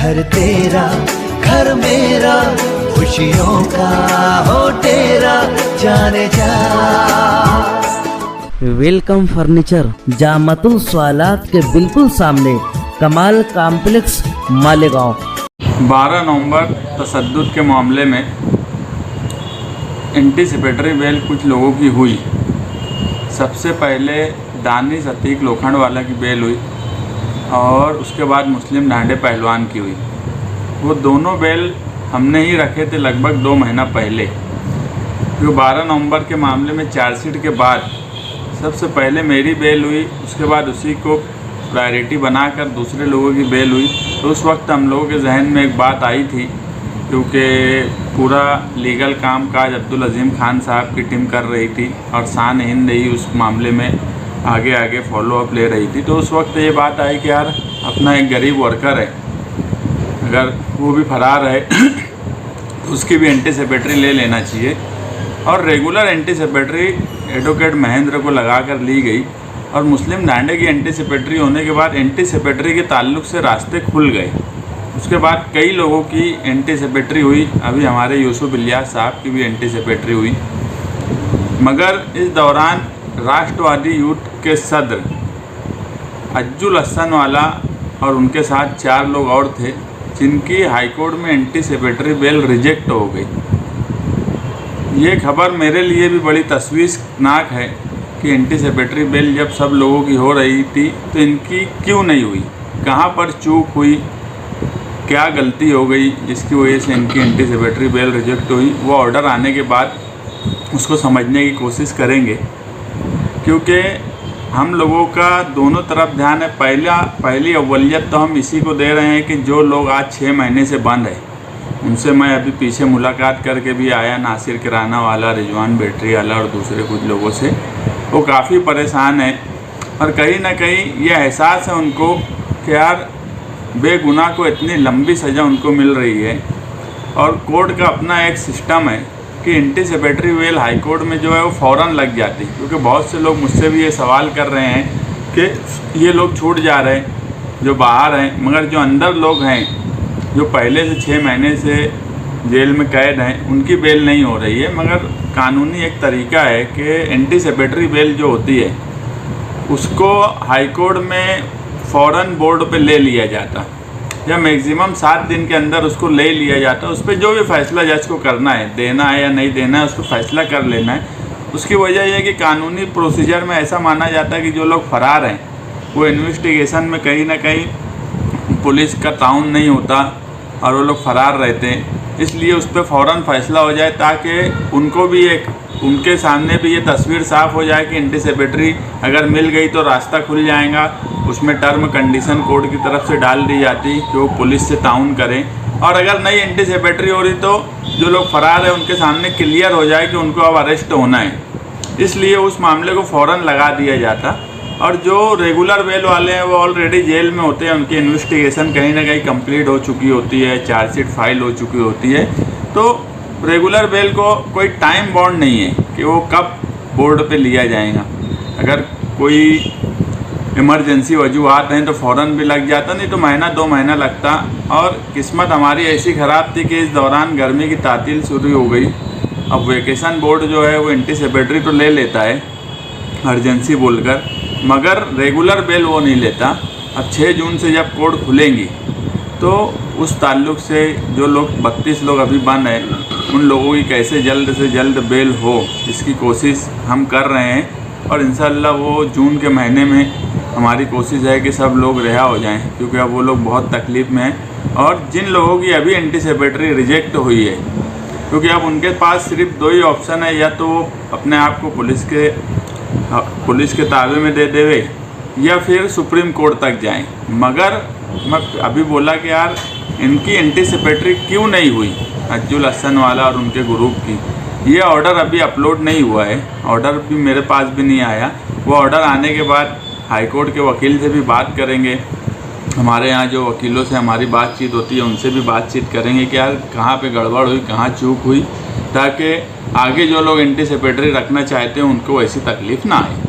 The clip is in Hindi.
घर तेरा घर मेरा, खुशियों का हो तेरा, जाने जा। वेलकम फर्नीचर जामतुल स्वालात के बिल्कुल सामने, कमाल कॉम्प्लेक्स, मालेगांव। 12 नवंबर तशद्दुद के मामले में एंटीसिपेटरी बेल कुछ लोगों की हुई। सबसे पहले दानिश अतीक लोखंडवाला की बेल हुई और उसके बाद मुस्लिम ढांडे पहलवान की हुई। वो दोनों बेल हमने ही रखे थे लगभग 2 महीना पहले। जो 12 नवंबर के मामले में चार्जशीट के बाद सबसे पहले मेरी बेल हुई, उसके बाद उसी को प्रायोरिटी बनाकर दूसरे लोगों की बेल हुई। तो उस वक्त हम लोगों के जहन में एक बात आई थी, क्योंकि पूरा लीगल काम काज अब्दुल अजीम खान साहब की टीम कर रही थी और शान हिंद ही उस मामले में आगे फॉलो अप ले रही थी। तो उस वक्त ये बात आई कि यार अपना एक गरीब वर्कर है, अगर वो भी फरार है तो उसकी भी एंटीसिपेटरी ले लेना चाहिए। और रेगुलर एंटीसिपेटरी एडवोकेट महेंद्र को लगा कर ली गई और मुस्लिम ढांडे की एंटीसिपेटरी होने के बाद एंटीसिपेटरी के ताल्लुक से रास्ते खुल गए। उसके बाद कई लोगों की एंटीसिपेटरी हुई, अभी हमारे यूसुफ इलियास साहब की भी एंटीसिपेटरी हुई। मगर इस दौरान राष्ट्रवादी यूथ के सदर अज्जुल हसनवाला और उनके साथ 4 लोग और थे, जिनकी हाईकोर्ट में एंटीसिपेटरी बेल रिजेक्ट हो गई। ये खबर मेरे लिए भी बड़ी तशवीशनाक है कि एंटीसिपेटरी बेल जब सब लोगों की हो रही थी तो इनकी क्यों नहीं हुई, कहाँ पर चूक हुई, क्या गलती हो गई जिसकी वजह से इनकी एंटीसिपेटरी बेल रिजेक्ट हुई। वो ऑर्डर आने के बाद उसको समझने की कोशिश करेंगे, क्योंकि हम लोगों का दोनों तरफ ध्यान है। पहली अव्वलियत तो हम इसी को दे रहे हैं कि जो लोग आज 6 महीने से बंद है, उनसे मैं अभी पीछे मुलाकात करके भी आया, नासिर किराना वाला, रिजवान बैटरी वाला और दूसरे कुछ लोगों से। वो काफ़ी परेशान है और कहीं ना कहीं ये एहसास है उनको कि यार बेगुनाह को इतनी लंबी सज़ा उनको मिल रही है। और कोर्ट का अपना एक सिस्टम है कि एंटीसिपेटरी बेल हाई कोर्ट में जो है वो फ़ौरन लग जाती, क्योंकि बहुत से लोग मुझसे भी ये सवाल कर रहे हैं कि ये लोग छूट जा रहे हैं जो बाहर हैं, मगर जो अंदर लोग हैं जो पहले से 6 महीने से जेल में कैद हैं, उनकी बेल नहीं हो रही है। मगर कानूनी एक तरीका है कि एंटीसिपेटरी बेल जो होती है उसको हाई कोर्ट में फ़ौरन बोर्ड पे ले लिया जाता, या मैक्सिमम 7 दिन के अंदर उसको ले लिया जाता। उस पर जो भी फैसला जज को करना है, देना है या नहीं देना है, उसको फैसला कर लेना है। उसकी वजह यह है कि कानूनी प्रोसीजर में ऐसा माना जाता है कि जो लोग फ़रार हैं वो इन्वेस्टिगेशन में कहीं ना कहीं पुलिस का ताउन नहीं होता और वो लोग फ़रार रहते हैं, इसलिए उस पर फ़ौरन फ़ैसला हो जाए ताकि उनको भी उनके सामने भी ये तस्वीर साफ़ हो जाए कि एंटीसिपेटरी अगर मिल गई तो रास्ता खुल जाएगा। उसमें टर्म कंडीशन कोर्ट की तरफ से डाल दी जाती कि वो पुलिस से ताउन करें, और अगर नहीं एंटीसिपेटरी हो रही तो जो लोग फ़रार हैं उनके सामने क्लियर हो जाए कि उनको अब अरेस्ट होना है, इसलिए उस मामले को फ़ौरन लगा दिया जाता। और जो रेगुलर बेल वाले हैं वो ऑलरेडी जेल में होते हैं, उनकी इन्वेस्टिगेशन कहीं ना कहीं कंप्लीट हो चुकी होती है, चार्जशीट फाइल हो चुकी होती है। तो रेगुलर बेल को कोई टाइम बाउंड नहीं है कि वो कब बोर्ड पे लिया जाएगा। अगर कोई इमरजेंसी वजूहात हैं तो फ़ौरन भी लग जाता, नहीं तो महीना 2 महीना लगता। और किस्मत हमारी ऐसी ख़राब थी कि इस दौरान गर्मी की तातील शुरू हो गई। अब वेकेशन बोर्ड जो है वो एंटीसिपेटरी तो ले लेता है अर्जेंसी बोलकर, मगर रेगुलर बेल वो नहीं लेता। अब 6 जून से जब कोर्ट खुलेंगी तो उस ताल्लुक़ से जो लोग 32 लोग अभी बंद हैं, उन लोगों की कैसे जल्द से जल्द बेल हो, इसकी कोशिश हम कर रहे हैं। और इंशाअल्लाह वो जून के महीने में हमारी कोशिश है कि सब लोग रिहा हो जाएं, क्योंकि अब वो लोग बहुत तकलीफ़ में हैं। और जिन लोगों की अभी एंटीसिपेटरी रिजेक्ट हुई है, क्योंकि अब उनके पास सिर्फ 2 ही ऑप्शन है, या तो वो अपने आप को पुलिस के ताबे में दे देवे या फिर सुप्रीम कोर्ट तक जाएं। मगर मैं अभी बोला कि यार इनकी एंटीसिपेटरी क्यों नहीं हुई, अज्जुल हसनवाला और उनके ग्रुप की, ये ऑर्डर अभी अपलोड नहीं हुआ है, ऑर्डर भी मेरे पास भी नहीं आया। वो ऑर्डर आने के बाद हाई कोर्ट के वकील से भी बात करेंगे, हमारे यहाँ जो वकीलों से हमारी बातचीत होती है उनसे भी बातचीत करेंगे कि यार कहाँ पे गड़बड़ हुई, कहाँ चूक हुई, ताकि आगे जो लोग एंटीसिपेटरी रखना चाहते हैं उनको ऐसी तकलीफ़ ना आए।